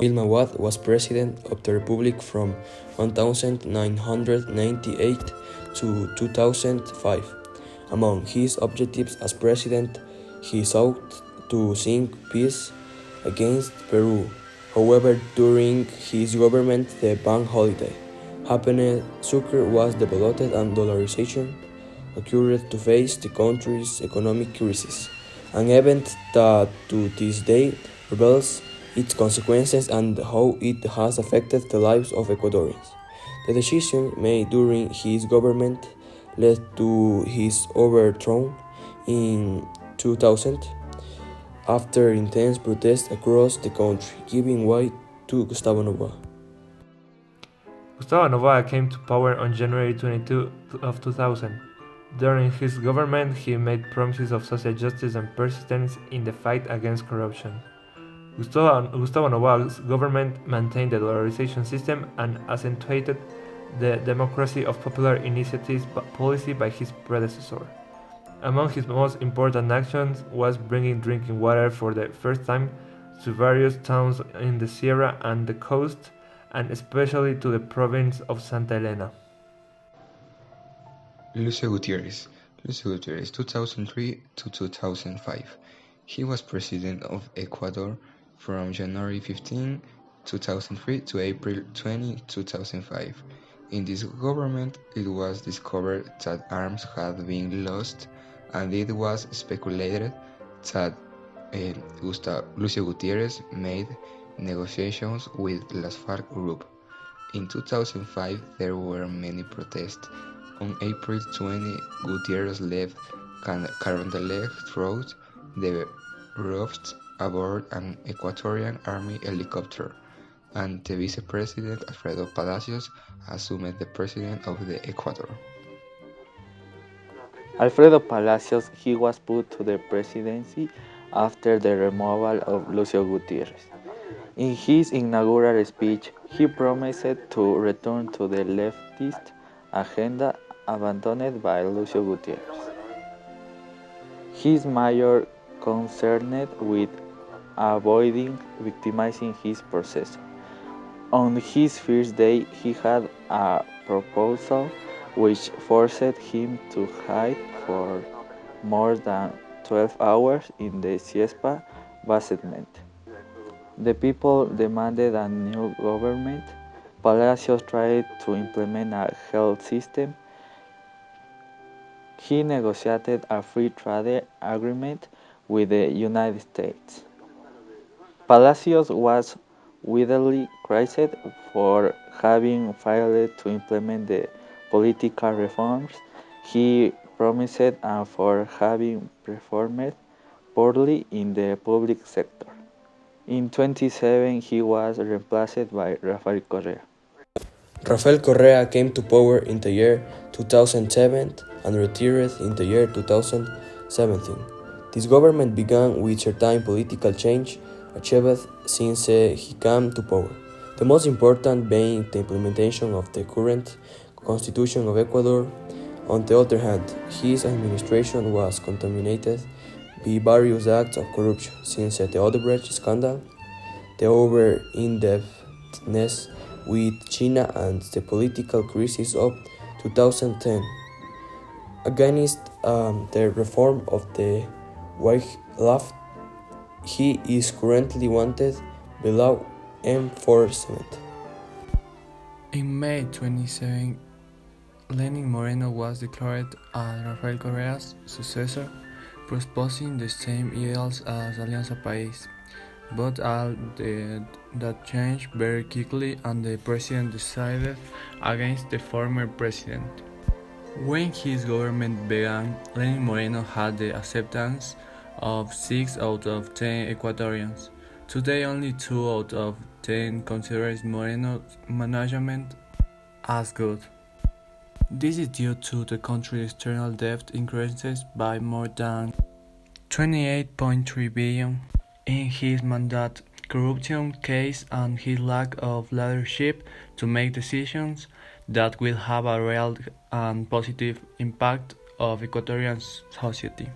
Vilma Watt was president of the Republic from 1998 to 2005. Among his objectives as president, he sought to seek peace against Peru. However, during his government, the bank holiday happened, sugar was developed and dollarization occurred to face the country's economic crisis, an event that to this day reveals its consequences and how it has affected the lives of Ecuadorians. The decision made during his government led to his overthrow in 2000 after intense protests across the country, giving way to Gustavo Noboa. Gustavo Noboa came to power on January 22 of 2000. During his government, he made promises of social justice and persistence in the fight against corruption. Gustavo Noboa's government maintained the dollarization system and accentuated the democracy of popular initiatives policy by his predecessor. Among his most important actions was bringing drinking water for the first time to various towns in the Sierra and the coast, and especially to the province of Santa Elena. Lucio Gutierrez, 2003 to 2005. He was president of Ecuador from January 15, 2003 to April 20, 2005. In this government, it was discovered that arms had been lost, and it was speculated that Lucio Gutierrez made negotiations with Las FARC group. In 2005, there were many protests. On April 20, Gutierrez left Carondelet through the roofs aboard an Ecuadorian Army helicopter, and the Vice President Alfredo Palacios assumed the President of the Ecuador. Alfredo Palacios, he was put to the presidency after the removal of Lucio Gutierrez. In his inaugural speech, he promised to return to the leftist agenda abandoned by Lucio Gutierrez. His major concerned with avoiding victimizing his processor. On his first day, he had a proposal which forced him to hide for more than 12 hours in the Ciespa basement. The people demanded a new government. Palacios tried to implement a health system. He negotiated a free trade agreement with the United States. Palacios was widely criticized for having failed to implement the political reforms he promised and for having performed poorly in the public sector. In 2007, he was replaced by Rafael Correa. Rafael Correa came to power in the year 2007 and retired in the year 2017. This government began with certain political change achieved since he came to power, the most important being the implementation of the current Constitution of Ecuador. On the other hand, his administration was contaminated by various acts of corruption, since the Odebrecht scandal, the over-indebtedness with China, and the political crisis of 2010. Against the reform of the wildlife, he is currently wanted below enforcement. In May 27, Lenin Moreno was declared as Rafael Correa's successor, proposing the same ideals as Alianza País. But all that changed very quickly, and the president decided against the former president. When his government began, Lenin Moreno had the acceptance of 6 out of 10 Ecuadorians. Today, only 2 out of 10 consider Moreno's management as good. This is due to the country's external debt increases by more than 28.3 billion in his mandate, corruption case, and his lack of leadership to make decisions that will have a real and positive impact of Ecuadorian society.